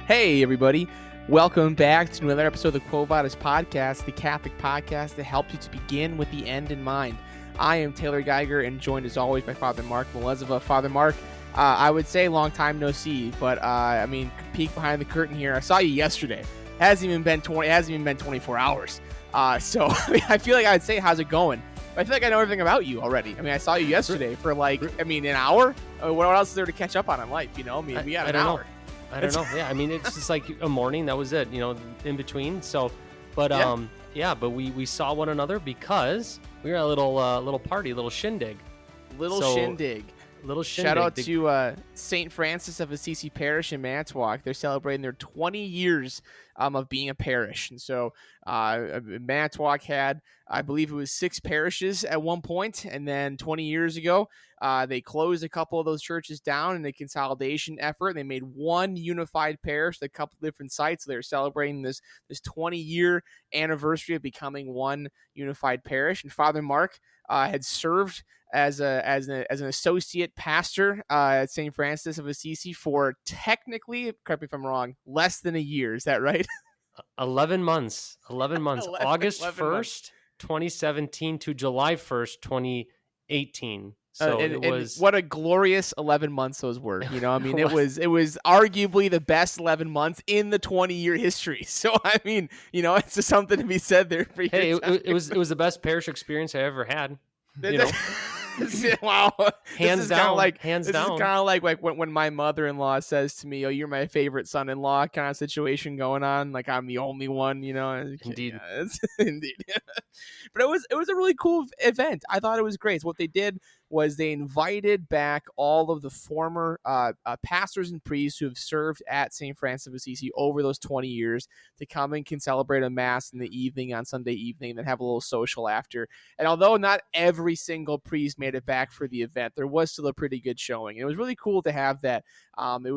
Hey, everybody. Welcome back to another episode of the Quo Vadis Podcast, the Catholic podcast that helps you to begin with the end in mind. I am Taylor Geiger and joined as always by Father Mark Melezova. Father Mark, I would say long time no see, but peek behind the curtain here. I saw you yesterday. It hasn't even been 24 hours. I feel like I'd say, how's it going? But I feel like I know everything about you already. I saw you yesterday for an hour. What else is there to catch up on in life? We had an hour. I don't know. Yeah, it's just like a morning. That was it. In between. So, but but we saw one another because we were at a little party, a little shindig. Shout out to St. Francis of Assisi Parish in Manitowoc. They're celebrating their 20 years of being a parish. And so Manitowoc had, I believe it was 6 parishes at one point. And then 20 years ago, they closed a couple of those churches down in a consolidation effort. They made one unified parish at a couple of different sites. So they're celebrating this 20-year anniversary of becoming one unified parish. And Father Mark had served as an associate pastor at St. Francis of Assisi for technically, correct me if I'm wrong, less than a year. Is that right? 11 months. August 1st, 2017 to July 1st, 2018. So it was what a glorious 11 months those were. It was arguably the best 11 months in the 20-year history. So it's just something to be said there for you. Hey, it was the best parish experience I ever had. Wow. Hands down. This is kind of like when my mother-in-law says to me, "Oh, you're my favorite son-in-law," kind of situation going on. Like I'm the only one, Indeed. Yeah, indeed. But it was a really cool event. I thought it was great. So what they did was they invited back all of the former pastors and priests who have served at St. Francis of Assisi over those 20 years to come and can celebrate a mass in the evening on Sunday evening and then have a little social after. And although not every single priest made it back for the event, there was still a pretty good showing. And it was really cool to have that. It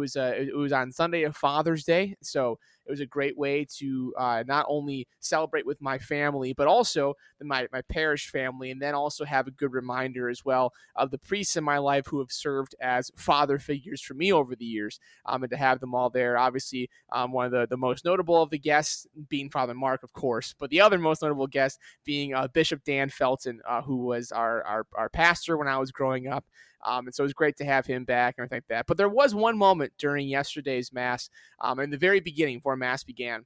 was on Sunday of Father's Day, so it was a great way to not only celebrate with my family, but also my parish family, and then also have a good reminder as well of the priests in my life who have served as father figures for me over the years, and to have them all there. Obviously, one of the most notable of the guests being Father Mark, of course, but the other most notable guest being Bishop Dan Felton, who was our pastor when I was growing up. And so it was great to have him back and everything like that. But there was one moment during yesterday's Mass, in the very beginning, before Mass began,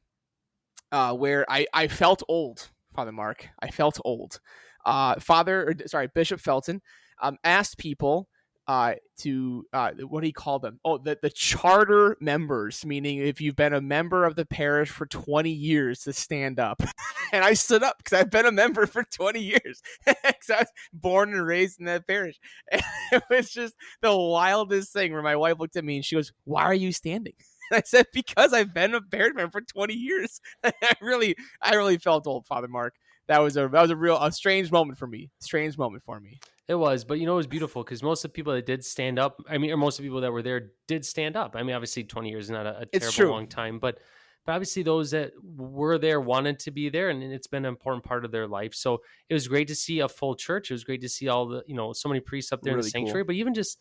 where I felt old, Father Mark. I felt old. Bishop Felton asked people to what do you call them? Oh, the charter members, meaning if you've been a member of the parish for 20 years, to stand up. And I stood up because I've been a member for 20 years. Because I was born and raised in that parish. And it was just the wildest thing where my wife looked at me and she goes, "Why are you standing?" And I said, "Because I've been a parish member for 20 years." I really felt old, Father Mark. That was a strange moment for me. It was, but it was beautiful because most of the people that did stand up, or most of the people that were there did stand up. Obviously 20 years is not a terrible long time, but obviously those that were there wanted to be there, and it's been an important part of their life. So it was great to see a full church. It was great to see all the, so many priests up there really in the sanctuary, cool. But even just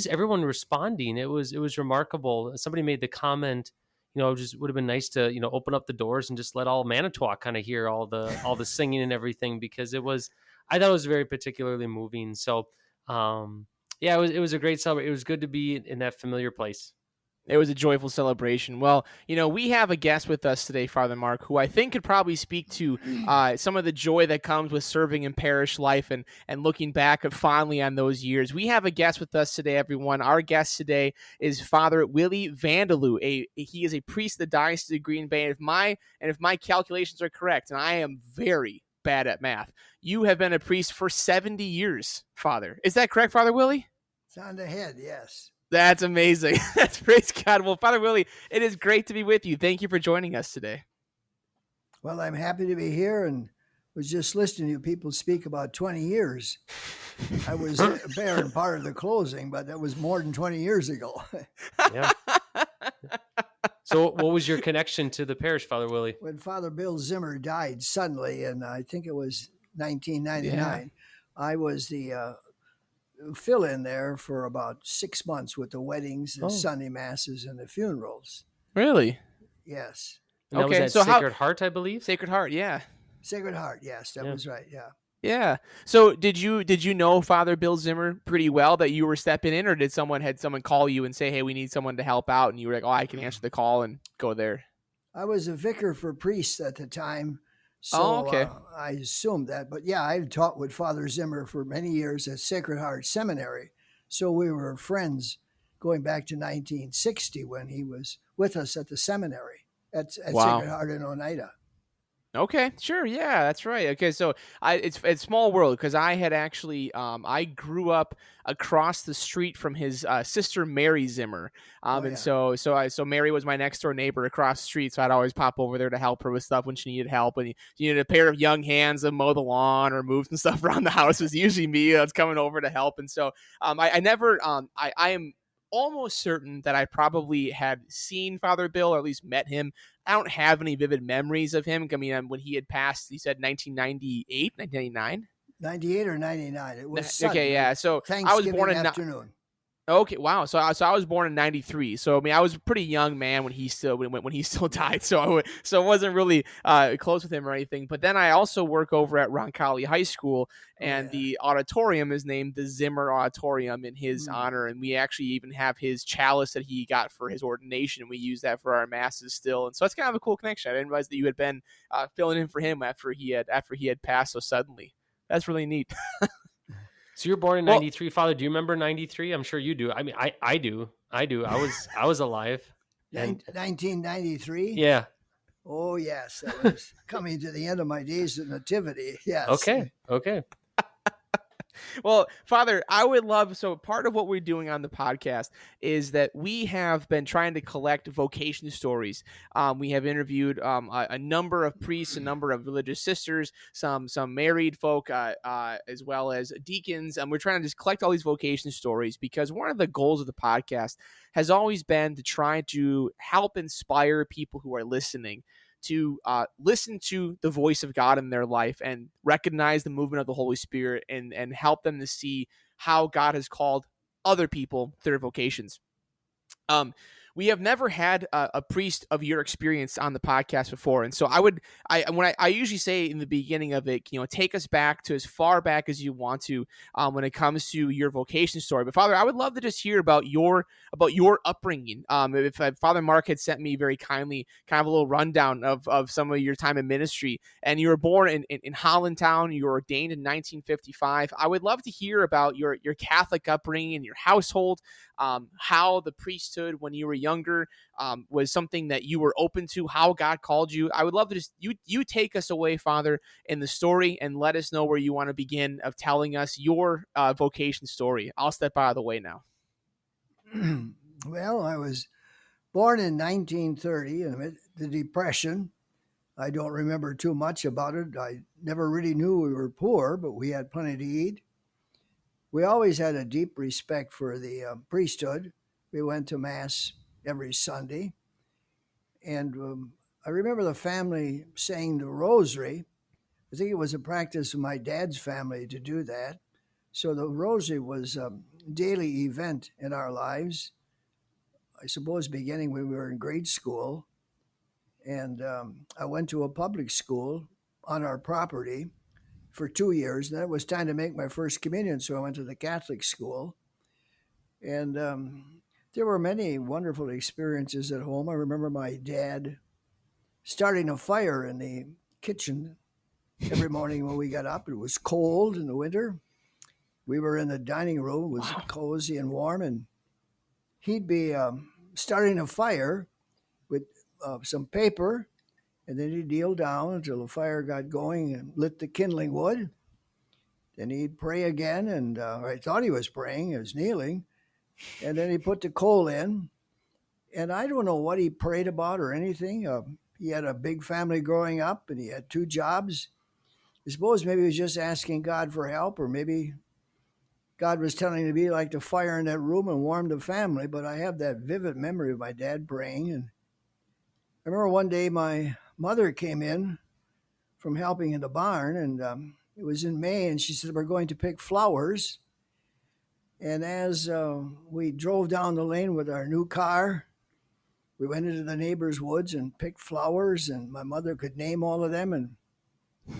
everyone responding, it was remarkable. Somebody made the comment, it just would have been nice to, open up the doors and just let all Manitowoc kind of hear all the singing and everything, because I thought it was very particularly moving. So, it was a great celebration. It was good to be in that familiar place. It was a joyful celebration. Well, we have a guest with us today, Father Mark, who I think could probably speak to some of the joy that comes with serving in parish life and looking back fondly on those years. We have a guest with us today, everyone. Our guest today is Father Willie Van De Loo. He is a priest of the Diocese of Green Bay. And if my calculations are correct, and I am very bad at math, you have been a priest for 70 years, Father. Is that correct, Father Willie? It's on the head, yes. That's amazing. That's praise God. Well, Father Willie, it is great to be with you. Thank you for joining us today. Well, I'm happy to be here and was just listening to you people speak about 20 years. I was there in part of the closing, but that was more than 20 years ago. Yeah. So what was your connection to the parish, Father Willie? When Father Bill Zimmer died suddenly, and I think it was 1999, I was the fill in there for about 6 months with the weddings, the Sunday masses, and the funerals. Really? Yes. And that was Okay. at So Sacred Heart, I believe. Sacred Heart, yeah. Sacred Heart, yes, that was right, yeah. Yeah. So did you know Father Bill Zimmer pretty well that you were stepping in, or did someone call you and say, hey, we need someone to help out, and you were like, oh, I can answer the call and go there? I was a vicar for priests at the time, Oh, so okay. I assumed that. But yeah, I taught with Father Zimmer for many years at Sacred Heart Seminary, so we were friends going back to 1960 when he was with us at the seminary at Wow. Sacred Heart in Oneida. Okay, sure, yeah, that's right. Okay, so it's small world because I had actually I grew up across the street from his sister Mary Zimmer, Oh and yeah. so Mary was my next door neighbor across the street, so I'd always pop over there to help her with stuff when she needed help, and you needed a pair of young hands to mow the lawn or move some stuff around the house. It was usually me that's coming over to help, and so I never I am almost certain that I probably had seen Father Bill or at least met him. I don't have any vivid memories of him. I mean, when he had passed, he said 1998, 1999. 98 or 99. It was sudden. Okay, yeah. So I was Thanksgiving born in afternoon. Okay, wow. So I was born in '93. So I mean, I was a pretty young man when he still died. So I wasn't really close with him or anything. But then I also work over at Roncalli High School, and the auditorium is named the Zimmer Auditorium in his honor. And we actually even have his chalice that he got for his ordination. We use that for our masses still. And so it's kind of a cool connection. I didn't realize that you had been filling in for him after he had passed so suddenly. That's really neat. So you're born in 93, Father. Do you remember 93? I'm sure you do. I mean, I do. I was alive. 1993? Yeah. Oh, yes. That was coming to the end of my days of nativity. Yes. Okay. Well, Father, I would love, so part of what we're doing on the podcast is that we have been trying to collect vocation stories. We have interviewed a number of priests, a number of religious sisters, some married folk, as well as deacons. And we're trying to just collect all these vocation stories because one of the goals of the podcast has always been to try to help inspire people who are listening to listen to the voice of God in their life and recognize the movement of the Holy Spirit and help them to see how God has called other people to their vocations. We have never had a priest of your experience on the podcast before. And so I usually say in the beginning of it, take us back to as far back as you want to when it comes to your vocation story. But Father, I would love to just hear about your upbringing. If Father Mark had sent me very kindly kind of a little rundown of some of your time in ministry, and you were born in Hollandtown, you were ordained in 1955. I would love to hear about your Catholic upbringing and your household, how the priesthood when you were younger was something that you were open to, how God called you. I would love to just you take us away, Father, in the story and let us know where you want to begin of telling us your vocation story. I'll step out of the way now. Well, I was born in 1930 in the Depression. I don't remember too much about it. I never really knew we were poor, but we had plenty to eat. We always had a deep respect for the priesthood. We went to Mass every Sunday. And I remember the family saying the rosary. I think it was a practice of my dad's family to do that. So the rosary was a daily event in our lives, I suppose beginning when we were in grade school. And I went to a public school on our property for 2 years. Then it was time to make my first communion, so I went to the Catholic school. And there were many wonderful experiences at home. I remember my dad starting a fire in the kitchen every morning when we got up. It was cold in the winter. We were in the dining room. It was cozy and warm. And he'd be starting a fire with some paper, and then he'd kneel down until the fire got going and lit the kindling wood. Then he'd pray again, and I thought he was praying, he was kneeling. And then he put the coal in. And I don't know what he prayed about or anything. He had a big family growing up, and he had 2 jobs. I suppose maybe he was just asking God for help, or maybe God was telling him to be like the fire in that room and warm the family. But I have that vivid memory of my dad praying. And I remember one day my mother came in from helping in the barn, and it was in May, and she said, we're going to pick flowers. And as we drove down the lane with our new car, we went into the neighbor's woods and picked flowers, and my mother could name all of them. And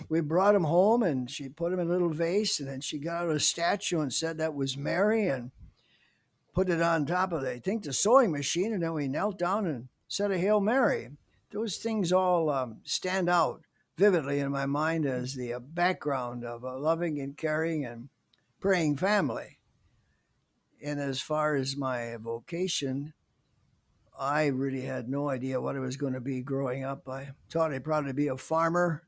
we brought them home, and she put them in a little vase, and then she got out a statue and said that was Mary, and put it on top of, I think, the sewing machine. And then we knelt down and said a Hail Mary. Those things all stand out vividly in my mind as the background of a loving and caring and praying family. And as far as my vocation, I really had no idea what I was going to be growing up. I thought I'd probably be a farmer.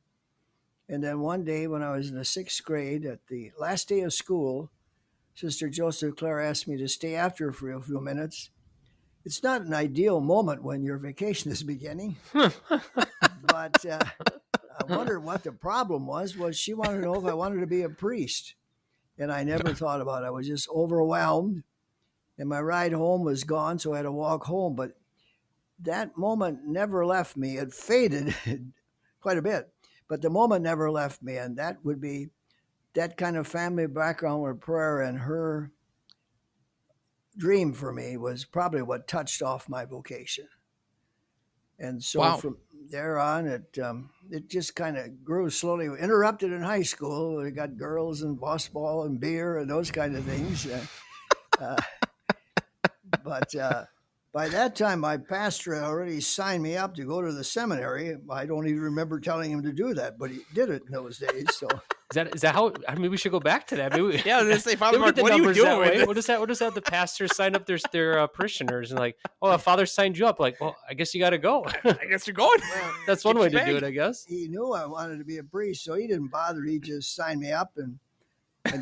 And then one day when I was in the 6th grade, at the last day of school, Sister Joseph Clare asked me to stay after for a few minutes. It's not an ideal moment when your vacation is beginning, but I wondered what the problem was she wanted to know if I wanted to be a priest. And I never thought about it. I was just overwhelmed. And my ride home was gone, so I had to walk home. But that moment never left me. It faded quite a bit, but the moment never left me. And that would be that kind of family background with prayer, and her dream for me was probably what touched off my vocation. And so from there on, it just kind of grew slowly. Interrupted in high school. We got girls and basketball and beer and those kind of things. But by that time, my pastor had already signed me up to go to the seminary. I don't even remember telling him to do that, but he did it in those days. So is that how? I mean, we should go back to that. Maybe yeah, I was gonna say, Father Mark, what are you doing with it? What does that? The pastors sign up their parishioners and like, oh, a father signed you up. Like, well, I guess you got to go. I guess you're going. Well, that's one way to do it, I guess. He knew I wanted to be a priest, so he didn't bother. He just signed me up, and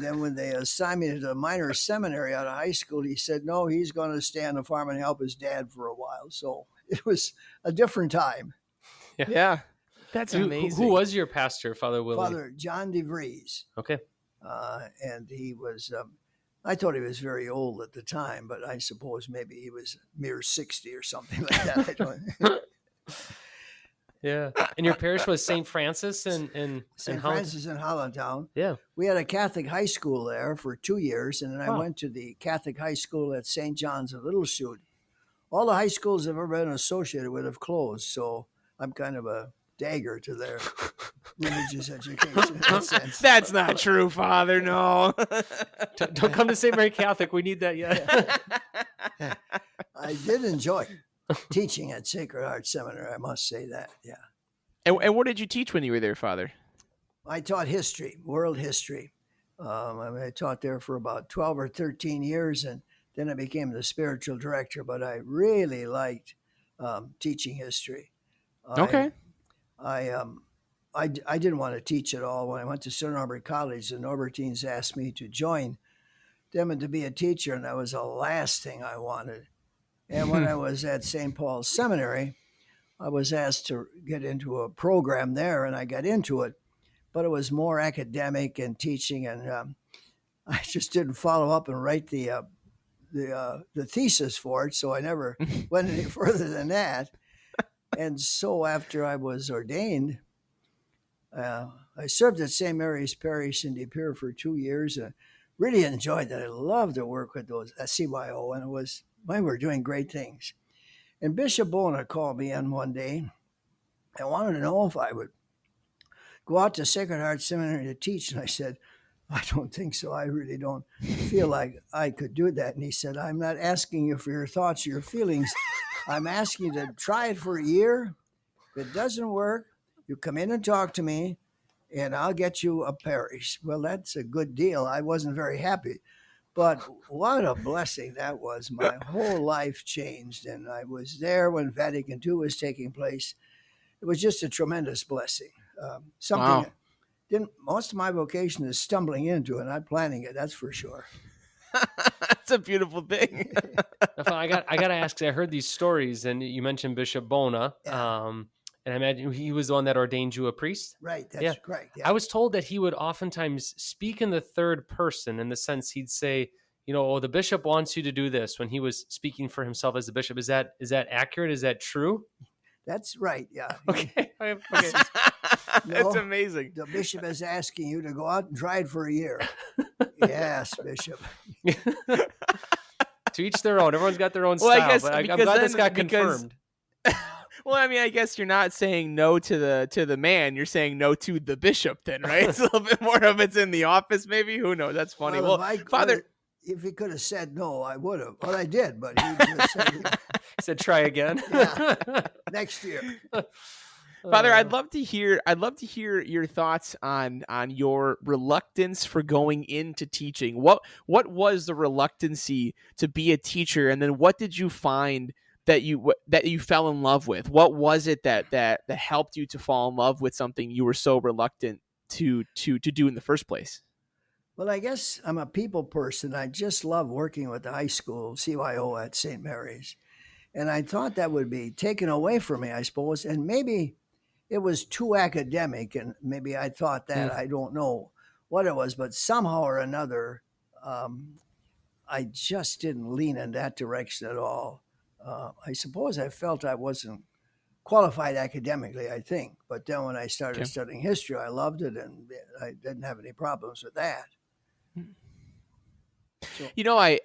then when they assigned me to the minor seminary out of high school, he said, no, he's going to stay on the farm and help his dad for a while. So it was a different time. Yeah. That's amazing. Who was your pastor, Father Willie? Father John DeVries. Okay. And he was, I thought he was very old at the time, but I suppose maybe he was mere 60 or something like that. I don't. Yeah. And your parish was St. Francis in St. Francis in Hollandtown. Yeah. We had a Catholic high school there for 2 years, and then I went to the Catholic high school at St. John's of Little Chute. All the high schools I've ever been associated with have closed, so I'm kind of a dagger to their religious education in that sense. That's not true, Father. No. Don't come to St. Mary Catholic. We need that yet. I did enjoy teaching at Sacred Heart Seminary, I must say that, yeah. And what did you teach when you were there, Father? I taught history, world history. I taught there for about 12 or 13 years, and then I became the spiritual director, but I really liked teaching history. Okay. I didn't want to teach at all. When I went to Sir Norbert College, the Norbertines asked me to join them and to be a teacher, and that was the last thing I wanted. And when I was at St. Paul's Seminary, I was asked to get into a program there, and I got into it, but it was more academic and teaching, and I just didn't follow up and write the thesis for it, so I never went any further than that. And so after I was ordained, I served at St. Mary's Parish in De Pere for 2 years, and really enjoyed that. I loved to work with those at CYO, and we were doing great things. And Bishop Bona called me in one day and wanted to know if I would go out to Sacred Heart Seminary to teach. And I said, I don't think so. I really don't feel like I could do that. And he said, I'm not asking you for your thoughts or your feelings. I'm asking you to try it for a year. If it doesn't work, you come in and talk to me, and I'll get you a parish. Well, that's a good deal. I wasn't very happy. But what a blessing that was. My whole life changed, and I was there when Vatican II was taking place. It was just a tremendous blessing. Something most of my vocation is stumbling into and not planning it, that's for sure. That's a beautiful thing. I got to ask, 'cause I heard these stories, and you mentioned Bishop Bona. Yeah. And I imagine he was the one that ordained you a priest? Right, that's correct. Yeah. I was told that he would oftentimes speak in the third person, in the sense he'd say, the bishop wants you to do this, when he was speaking for himself as the bishop. Is that accurate? Is that true? That's right, yeah. Okay. That's amazing. The bishop is asking you to go out and try it for a year. Yes, Bishop. To each their own. Everyone's got their own style. I guess, but I'm glad this got confirmed. Well, I mean, I guess you're not saying no to the man. You're saying no to the bishop, then, right? It's a little bit more of it's in the office, maybe. Who knows? That's funny. Well, Father, if he could have said no, I would have. Well, I did, but he just said, he said, "Try again." Yeah, next year. Father, I'd love to hear your thoughts on your reluctance for going into teaching. What was the reluctancy to be a teacher, and then what did you find that you fell in love with? What was it that helped you to fall in love with something you were so reluctant to do in the first place? Well, I guess I'm a people person. I just love working with the high school CYO at St. Mary's, and I thought that would be taken away from me, I suppose, and maybe it was too academic, and maybe I thought that. I don't know what it was, but somehow or another, I just didn't lean in that direction at all. I suppose I felt I wasn't qualified academically, I think. But then when I started studying history, I loved it, and I didn't have any problems with that. So,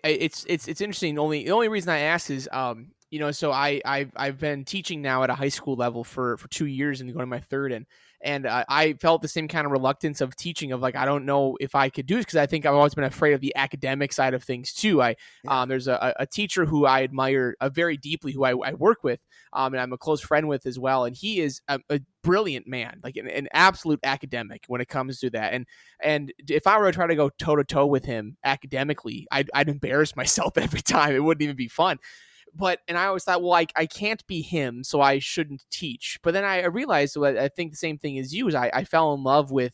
it's interesting. The only reason I ask is, so I've been teaching now at a high school level for 2 years and going to my third, and I felt the same kind of reluctance of teaching, of like, I don't know if I could do this, because I think I've always been afraid of the academic side of things too. There's a teacher who I admire very deeply, who I work with, and I'm a close friend with as well, and he is a brilliant man, like an absolute academic when it comes to that. And if I were to try to go toe to toe with him academically, I'd embarrass myself every time. It wouldn't even be fun. And I always thought, well, I can't be him, so I shouldn't teach. But then I realized, I think the same thing as you, is I fell in love with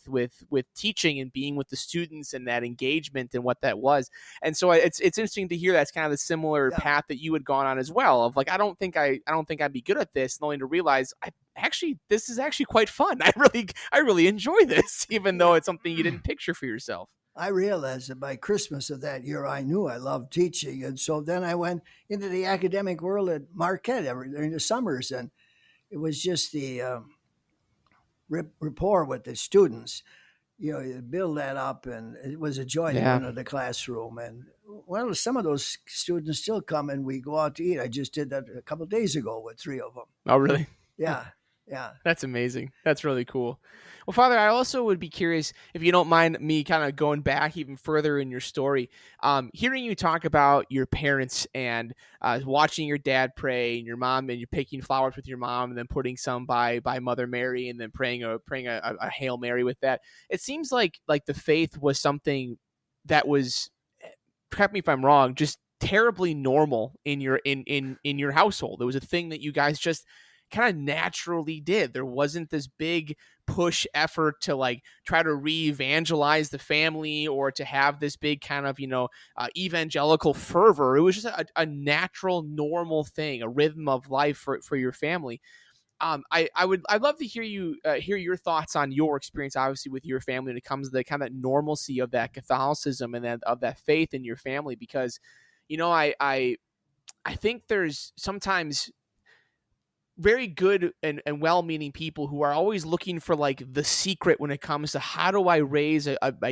teaching and being with the students and that engagement and what that was. And so it's interesting to hear that's kind of the similar path that you had gone on as well, of like, I don't think I'd be good at this, and only to realize this is actually quite fun. I really enjoy this, even though it's something you didn't picture for yourself. I realized that by Christmas of that year, I knew I loved teaching. And so then I went into the academic world at Marquette during the summers. And it was just the rapport with the students. You build that up, and it was a joy to go into the classroom. And well, some of those students still come and we go out to eat. I just did that a couple of days ago with 3 of them. Oh, really? Yeah. Yeah. That's amazing. That's really cool. Well, Father, I also would be curious, if you don't mind me kind of going back even further in your story, hearing you talk about your parents and watching your dad pray, and your mom, and you're picking flowers with your mom, and then putting some by Mother Mary, and then praying a Hail Mary with that. It seems like the faith was something that was, correct me if I'm wrong, just terribly normal in your household. It was a thing that you guys just kind of naturally did. There wasn't this big push effort to like try to re-evangelize the family, or to have this big kind of evangelical fervor. It was just a natural, normal thing, a rhythm of life for your family. I'd love to hear your thoughts on your experience, obviously, with your family when it comes to the kind of normalcy of that Catholicism and of that faith in your family, because I think there's sometimes very good and well-meaning people who are always looking for like the secret when it comes to, how do I raise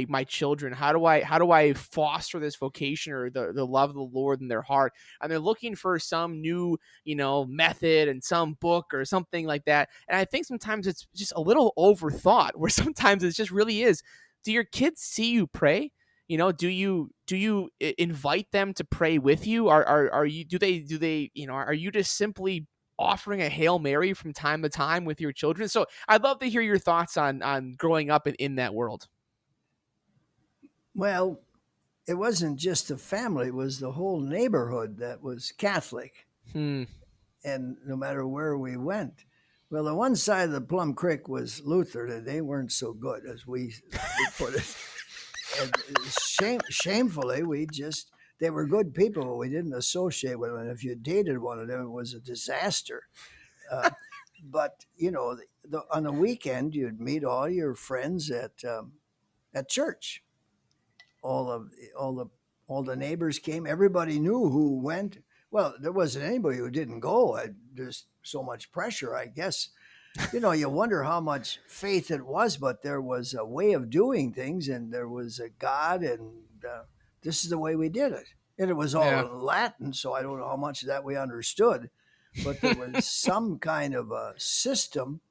my children? How do I foster this vocation or the love of the Lord in their heart? And they're looking for some new, method and some book or something like that. And I think sometimes it's just a little overthought, where sometimes it just really is. Do your kids see you pray? Do you invite them to pray with you? Are you just simply offering a Hail Mary from time to time with your children? So I'd love to hear your thoughts on growing up in that world. Well, it wasn't just the family, it was the whole neighborhood that was Catholic. And no matter where we went, well, the one side of the Plum Creek was Lutheran, and they weren't so good, as we put it. And shamefully, they were good people, but we didn't associate with them. And if you dated one of them, it was a disaster. But on the weekend, you'd meet all your friends at church. All the neighbors came. Everybody knew who went. Well, there wasn't anybody who didn't go. There's so much pressure, I guess. You wonder how much faith it was, but there was a way of doing things, and there was a God, and this is the way we did it. And it was all in Latin, so I don't know how much of that we understood. but there was some kind of a system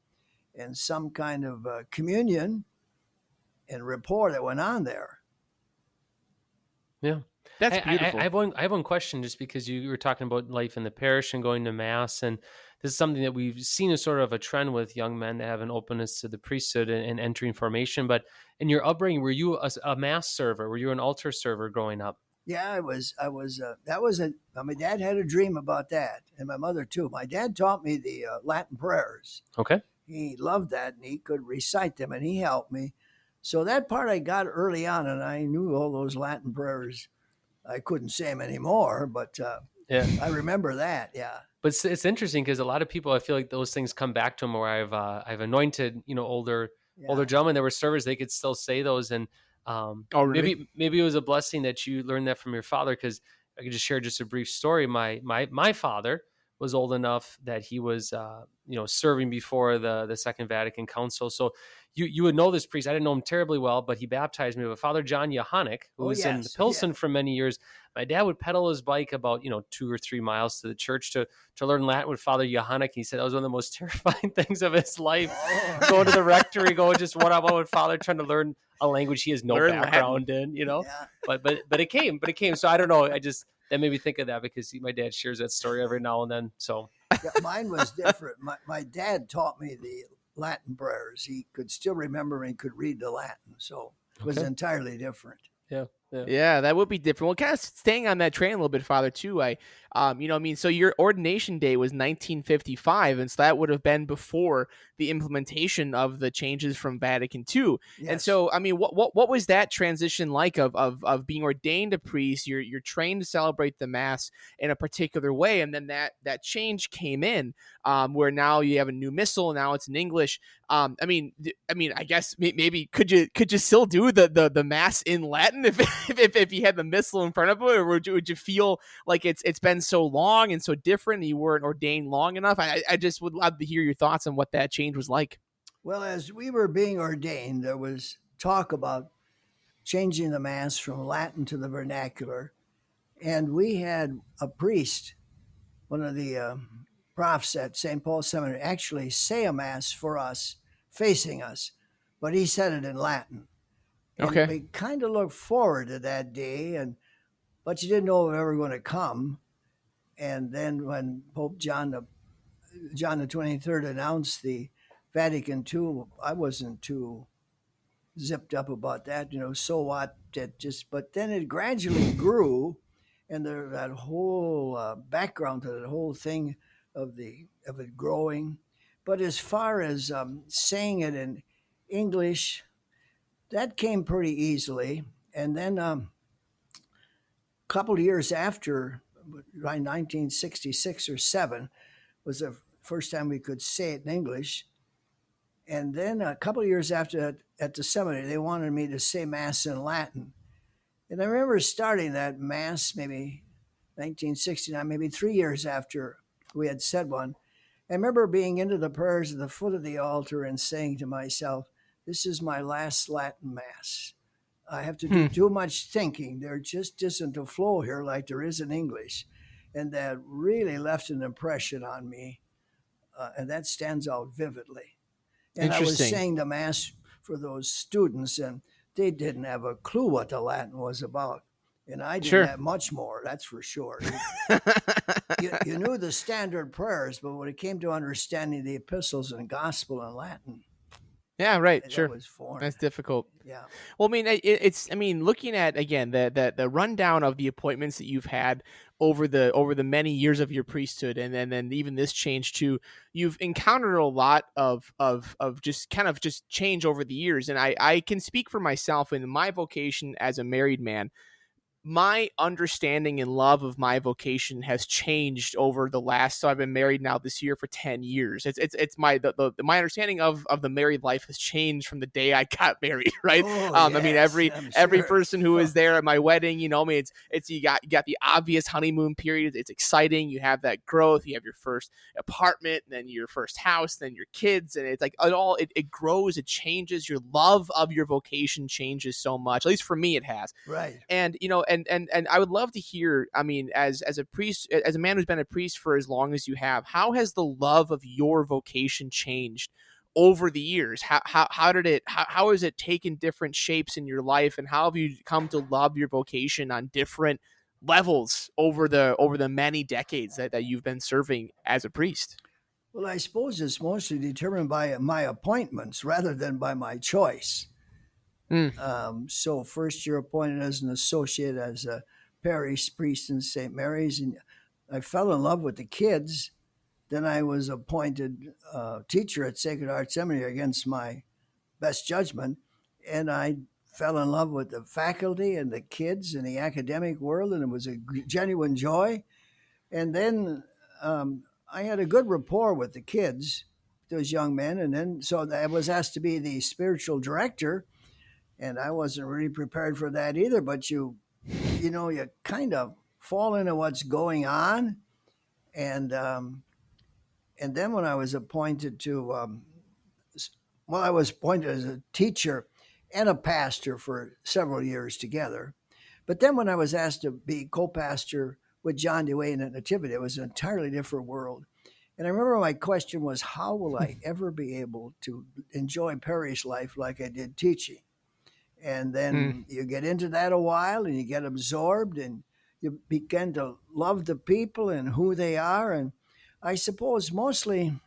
and some kind of communion and rapport that went on there. Yeah. That's beautiful. I have one question, just because you were talking about life in the parish and going to mass, and this is something that we've seen as sort of a trend with young men that have an openness to the priesthood and entering formation. But in your upbringing, were you a mass server? Were you an altar server growing up? Yeah, I was. My dad had a dream about that, and my mother too. My dad taught me the Latin prayers. Okay. He loved that, and he could recite them, and he helped me. So that part I got early on, and I knew all those Latin prayers. I couldn't say them anymore, but yeah, I remember that. Yeah. But it's interesting because a lot of people, I feel like those things come back to them. Where I've anointed, older gentlemen that were servers, they could still say those, and really? maybe it was a blessing that you learned that from your father. Because I could just share just a brief story. My father was old enough that he was serving before the Second Vatican Council. So you would know this priest. I didn't know him terribly well, but he baptized me with Father John Johannek, who was in Pilsen for many years. My dad would pedal his bike about 2 or 3 miles to the church to learn Latin with Father Johannek. He said that was one of the most terrifying things of his life. Go to the rectory, go just one-on-one with Father, trying to learn a language he has no background in. Yeah. But it came. So I don't know. That made me think of that, because my dad shares that story every now and then. So mine was different. My dad taught me the Latin prayers. He could still remember and could read the Latin, so it was entirely different. Yeah, that would be different. Well, kind of staying on that train a little bit, Father, too. So your ordination day was 1955, and so that would have been before the implementation of the changes from Vatican II. Yes. And so, what was that transition like of being ordained a priest? You're trained to celebrate the Mass in a particular way, and then that change came in, where now you have a new missal. Now it's in English. I guess maybe could you still do the Mass in Latin if you had the missal in front of it, or would you feel like it's been so long and so different and you weren't ordained long enough? I just would love to hear your thoughts on what that change was like. Well, as we were being ordained, there was talk about changing the Mass from Latin to the vernacular, and we had a priest, one of the profs at St. Paul's Seminary, actually say a Mass for us, facing us, but he said it in Latin. And we kind of looked forward to that day, but you didn't know it was ever going to come. And then when Pope John the 23rd announced the Vatican II, I wasn't too zipped up about that. So what? But then it gradually grew, and that whole background to the whole thing of it growing. But as far as saying it in English, that came pretty easily. And then a couple of years after, around 1966 or 7, was the first time we could say it in English. And then a couple of years after that, at the seminary, they wanted me to say Mass in Latin. And I remember starting that Mass maybe 1969, maybe 3 years after we had said one. I remember being into the prayers at the foot of the altar and saying to myself, this is my last Latin Mass. I have to do too much thinking. There just isn't a flow here like there is in English. And that really left an impression on me. And that stands out vividly. And I was saying the Mass for those students, and they didn't have a clue what the Latin was about. And I didn't have much more, that's for sure. You knew the standard prayers, but when it came to understanding the epistles and gospel in Latin, yeah, right. Sure. Was foreign. That's difficult. Yeah. Well, looking at, again, the rundown of the appointments that you've had over the many years of your priesthood, and then even this change too, you've encountered a lot of just kind of just change over the years. And I can speak for myself in my vocation as a married man. My understanding and love of my vocation has changed over the last. So I've been married now this year for 10 years. It's my understanding of the married life has changed from the day I got married. Right. Every person who was there at my wedding, you got the obvious honeymoon period. It's exciting. You have that growth. You have your first apartment, and then your first house, then your kids, and it's like it grows. It changes. Your love of your vocation changes so much. At least for me, it has. Right. And and I would love to hear, I mean, as a priest, as a man who's been a priest for as long as you have, how has the love of your vocation changed over the years? How did it, how has it taken different shapes in your life, and how have you come to love your vocation on different levels over the many decades that you've been serving as a priest? Well, I suppose it's mostly determined by my appointments rather than by my choice. So first you're appointed as an associate, as a parish priest in St. Mary's, and I fell in love with the kids. Then I was appointed teacher at Sacred Heart Seminary against my best judgment, and I fell in love with the faculty and the kids and the academic world, and it was a genuine joy. And then I had a good rapport with the kids, those young men, and then so I was asked to be the spiritual director, and I wasn't really prepared for that either. But you kind of fall into what's going on, and then when I was appointed to, I was appointed as a teacher and a pastor for several years together. But then when I was asked to be co-pastor with John DeWayne at Nativity, it was an entirely different world. And I remember my question was, how will I ever be able to enjoy parish life like I did teaching? And then you get into that a while and you get absorbed and you begin to love the people and who they are. And I suppose mostly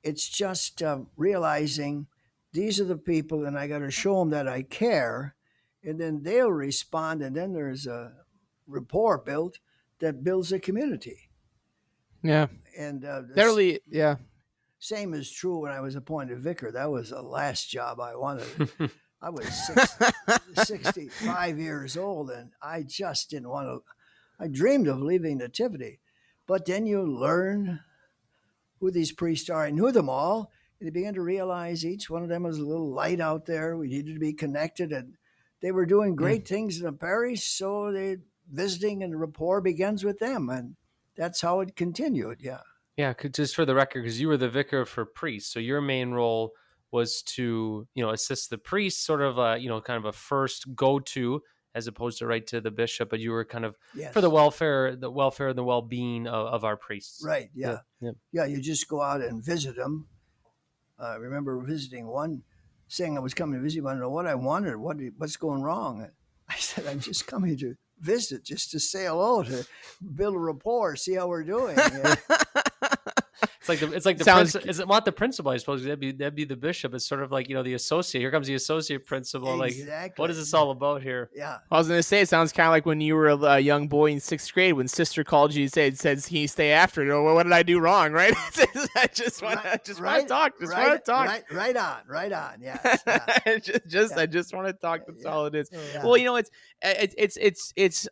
it's just realizing these are the people and I got to show them that I care, and then they'll respond, and then there's a rapport built that builds a community. Yeah. And really, yeah. Same is true when I was appointed vicar. That was the last job I wanted. I was 65 years old, and I just didn't want to. I dreamed of leaving Nativity. But then you learn who these priests are. I knew them all, and you begin to realize each one of them was a little light out there. We needed to be connected, and they were doing great things in the parish, so they visiting and rapport begins with them, and that's how it continued, yeah. Yeah, just for the record, because you were the vicar for priests, so your main role was to, assist the priest, sort of, kind of a first go-to, as opposed to right to the bishop, but you were kind of for the welfare and the well-being of our priests. Right, yeah. Yeah, you just go out and visit them. I remember visiting one, saying I was coming to visit, I don't know what I wanted, what's going wrong. I said, I'm just coming to visit, just to say hello, to build a rapport, see how we're doing. It's like the is it not the principal? I suppose that'd be the bishop. It's sort of like the associate. Here comes the associate principal. Exactly. Like, what is this all about here? Yeah, I was going to say it sounds kind of like when you were a young boy in 6th grade when sister called you and said, "Can you stay after?" Well, what did I do wrong? Right? I just want to talk. Right on. Yes. Yeah. I just want to talk. That's all it is. Yeah. Well, it's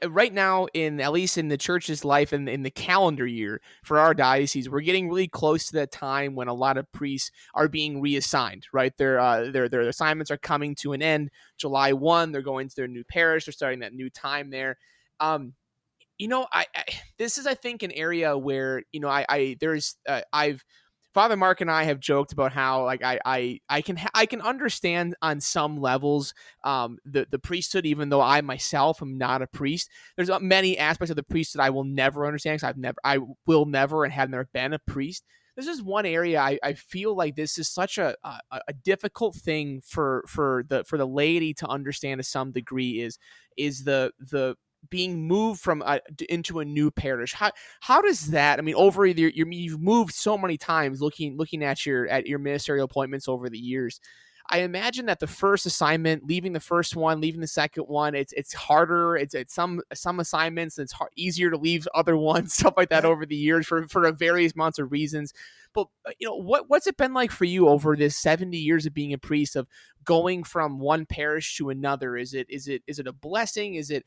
right now, at least in the church's life and in the calendar year for our diocese, we're getting really close to that time when a lot of priests are being reassigned, right? Their assignments are coming to an end. July 1, they're going to their new parish. They're starting that new time there. This is, I think, an area where, Father Mark and I have joked about how I can understand on some levels the priesthood, even though I myself am not a priest. There's many aspects of the priesthood I will never understand because I will never and have never been a priest. This is one area I feel like this is such a difficult thing for the laity to understand to some degree is the being moved from into a new parish. How does that? I mean, over you've moved so many times. Looking at your ministerial appointments over the years, I imagine that the first assignment, leaving the first one, leaving the second one, it's harder. It's some assignments it's easier to leave other ones, stuff like that over the years for various amounts of reasons. But what's it been like for you over this 70 years of being a priest, of going from one parish to another? Is it a blessing? Is it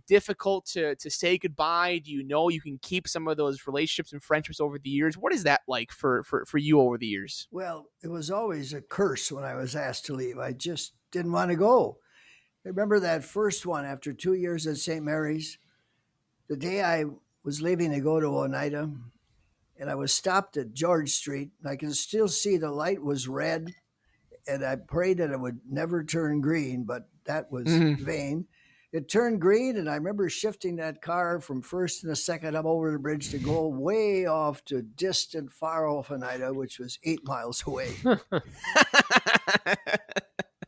difficult to say goodbye? Do you can keep some of those relationships and friendships over the years? What is that like for you over the years? Well, it was always a curse when I was asked to leave. I just didn't want to go. I remember that first one after 2 years at St. Mary's. The day I was leaving to go to Oneida, and I was stopped at George Street. I can still see the light was red, and I prayed that it would never turn green, but that was vain. It turned green, and I remember shifting that car from first and a second up over the bridge to go way off to distant, far off Oneida, which was 8 miles away.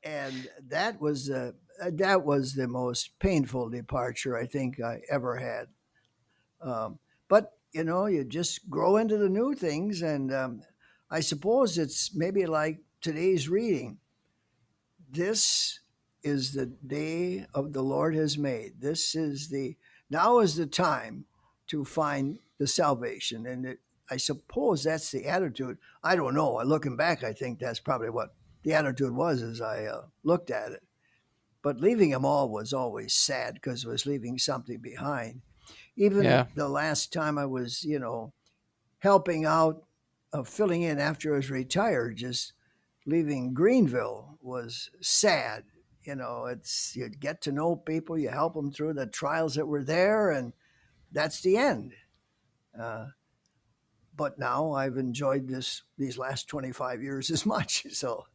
And that was the most painful departure I think I ever had. But you just grow into the new things, and I suppose it's maybe like today's reading. This is the day of the Lord has made. Now is the time to find the salvation, and I suppose that's the attitude. I don't know. Looking back, I think that's probably what the attitude was as I looked at it. But leaving them all was always sad because it was leaving something behind. Even the last time I was, helping out, filling in after I was retired, just leaving Greenville was sad. You get to know people, you help them through the trials that were there, and that's the end. But now I've enjoyed these last 25 years as much. So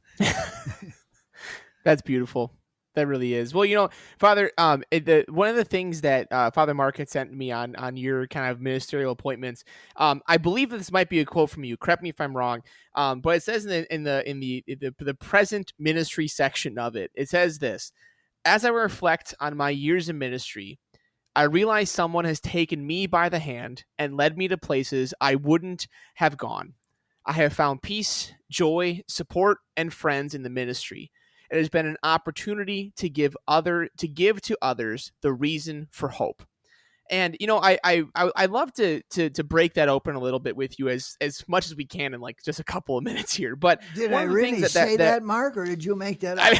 that's beautiful. That really is. Well, Father, one of the things that Father Mark had sent me on your kind of ministerial appointments, I believe that this might be a quote from you. Correct me if I'm wrong, but it says in the present ministry section of it, it says this: as I reflect on my years in ministry, I realize someone has taken me by the hand and led me to places I wouldn't have gone. I have found peace, joy, support, and friends in the ministry. It has been an opportunity to give to others the reason for hope. And I love to break that open a little bit with you as much as we can in like just a couple of minutes here. But did I really say that, Mark, or did you make that up?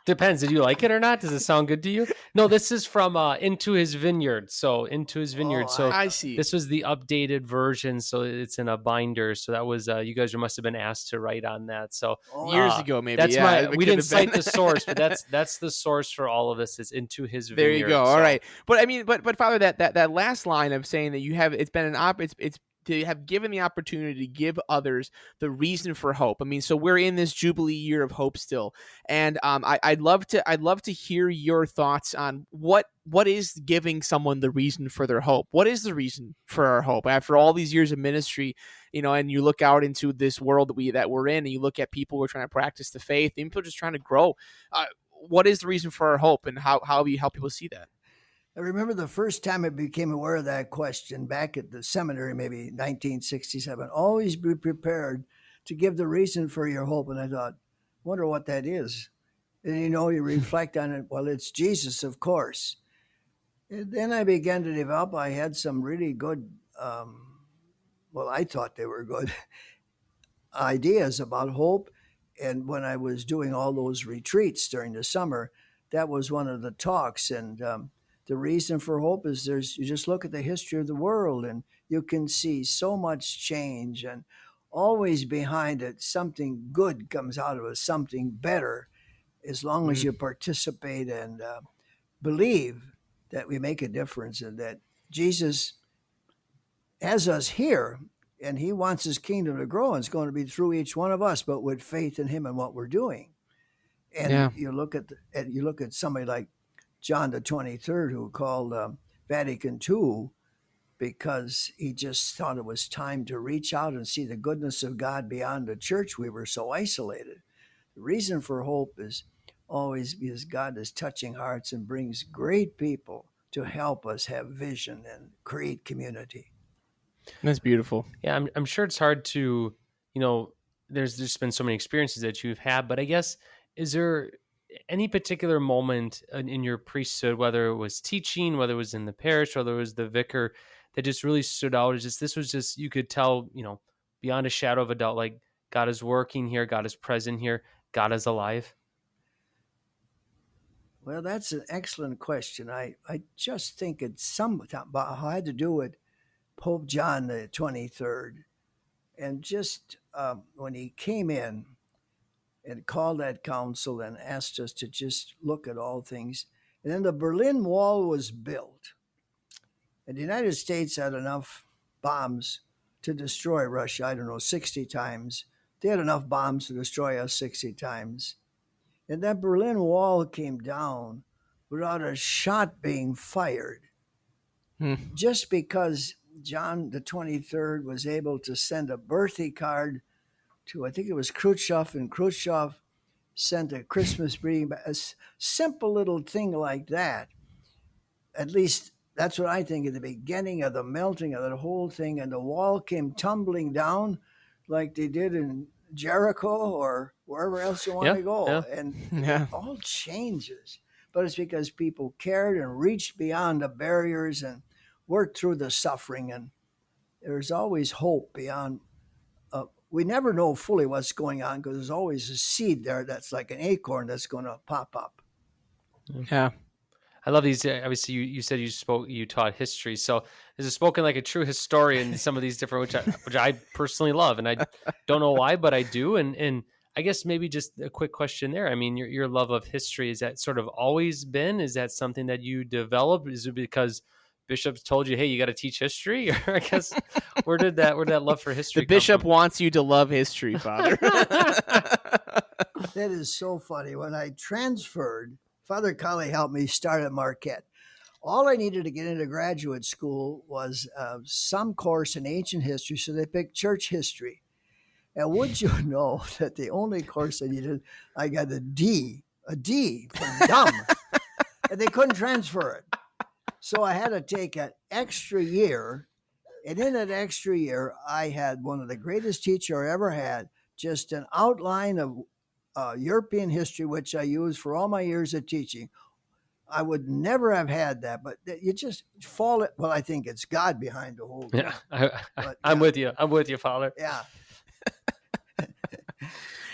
Depends. Did you like it or not? Does it sound good to you? No, this is from Into His Vineyard. So Into His Vineyard. I see. This was the updated version. So it's in a binder. So that was, you guys must have been asked to write on that. So years ago, maybe. That's we didn't cite the source, but that's the source for all of this is Into His Vineyard. There you go. So. All right. But I mean, but Father, that last line of saying that it's been it's to have given the opportunity to give others the reason for hope. I mean, so we're in this Jubilee year of hope still. And I'd love to hear your thoughts on what is giving someone the reason for their hope. What is the reason for our hope? After all these years of ministry, and you look out into this world that we're in, and you look at people who are trying to practice the faith, and people are just trying to grow. What is the reason for our hope, and how do you help people see that? I remember the first time I became aware of that question back at the seminary, maybe 1967. Always be prepared to give the reason for your hope. And I thought, wonder what that is. And you reflect on it. Well, it's Jesus, of course. And then I began to develop. I had some really good, I thought they were good ideas about hope. And when I was doing all those retreats during the summer, that was one of the talks. And the reason for hope is you just look at the history of the world and you can see so much change, and always behind it, something good comes out of it, something better, as long as you participate and believe that we make a difference and that Jesus has us here and he wants his kingdom to grow, and it's going to be through each one of us, but with faith in him and what we're doing. And you look at somebody like John the 23rd, who called Vatican II because he just thought it was time to reach out and see the goodness of God beyond the church. We were so isolated. The reason for hope is always because God is touching hearts and brings great people to help us have vision and create community. That's beautiful. Yeah, I'm sure it's hard to, there's just been so many experiences that you've had, but I guess, is there any particular moment in your priesthood, whether it was teaching, whether it was in the parish, whether it was the vicar, that just really stood out? This was just, you could tell, beyond a shadow of a doubt, like God is working here, God is present here, God is alive? Well, that's an excellent question. I just think it's had to do with Pope John the 23rd. And just when he came in and called that council and asked us to just look at all things. And then the Berlin Wall was built. And the United States had enough bombs to destroy Russia, 60 times. They had enough bombs to destroy us 60 times. And that Berlin Wall came down without a shot being fired. Just because John the 23rd was able to send a birthday card to, I think it was Khrushchev, and Khrushchev sent a Christmas greeting, a simple little thing like that. At least that's what I think at the beginning of the melting of the whole thing, and the wall came tumbling down like they did in Jericho or wherever else you want to go. And it all changes. But it's because people cared and reached beyond the barriers and worked through the suffering. And there's always hope beyond. We never know fully what's going on because there's always a seed there that's like an acorn that's going to pop up. Yeah. I love these. Obviously, you said you taught history, so this is spoken like a true historian. Some of these different, which I personally love, and I don't know why, but I do. And I guess maybe just a quick question there. I mean, your love of history, is that sort of always been? Is that something that you developed? Is it because bishops told you, hey, you got to teach history? Or I guess where did that love for history? The bishop wants you to love history, Father. That is so funny. When I transferred, Father Colley helped me start at Marquette. All I needed to get into graduate school was some course in ancient history, so they picked church history. And would you know that the only course I needed, I got a D for dumb, and they couldn't transfer it. So I had to take an extra year, and in that extra year, I had one of the greatest teachers I ever had, just an outline of European history, which I used for all my years of teaching. I would never have had that, but you just fall it. Well, I think it's God behind the whole thing. Yeah, I'm with you. I'm with you, Father. Yeah.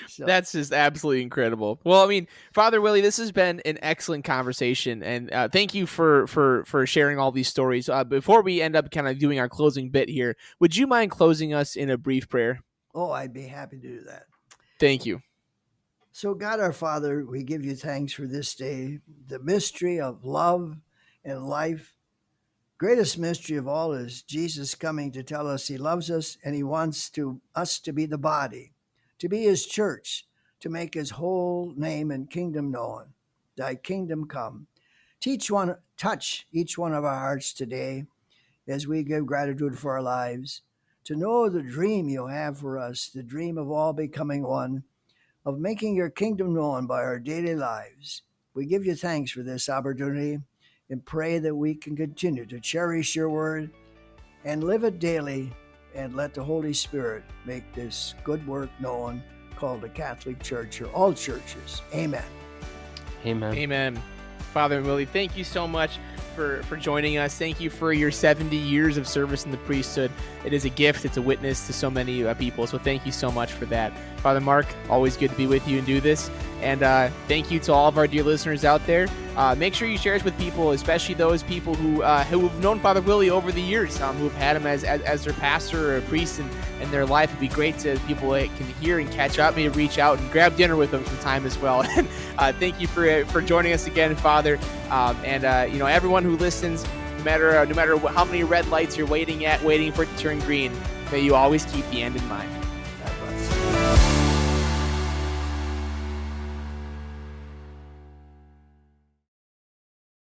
So. That's just absolutely incredible. Well, I mean, Father Willie, this has been an excellent conversation, and thank you for sharing all these stories. Before we end up kind of doing our closing bit here, would you mind closing us in a brief prayer? Oh, I'd be happy to do that. Thank you. So, God our Father, we give you thanks for this day, the mystery of love and life. Greatest mystery of all is Jesus coming to tell us he loves us and he wants us to be the body, to be his church, to make his whole name and kingdom known. Thy kingdom come. Touch each one of our hearts today as we give gratitude for our lives, to know the dream you have for us, the dream of all becoming one, of making your kingdom known by our daily lives. We give you thanks for this opportunity and pray that we can continue to cherish your word and live it daily, and let the Holy Spirit make this good work known, called the Catholic Church, or all churches. Amen. Amen. Amen. Father Willie, thank you so much for joining us. Thank you for your 70 years of service in the priesthood. It is a gift. It's a witness to so many people. So thank you so much for that. Father Mark, always good to be with you and do this. And thank you to all of our dear listeners out there. Make sure you share us with people, especially those people who have known Father Willie over the years, who have had him as their pastor or a priest in their life. It'd be great to people that can hear and catch up, maybe reach out and grab dinner with them sometime as well. And thank you for joining us again, Father. And everyone who listens, no matter how many red lights you're waiting for it to turn green, may you always keep the end in mind.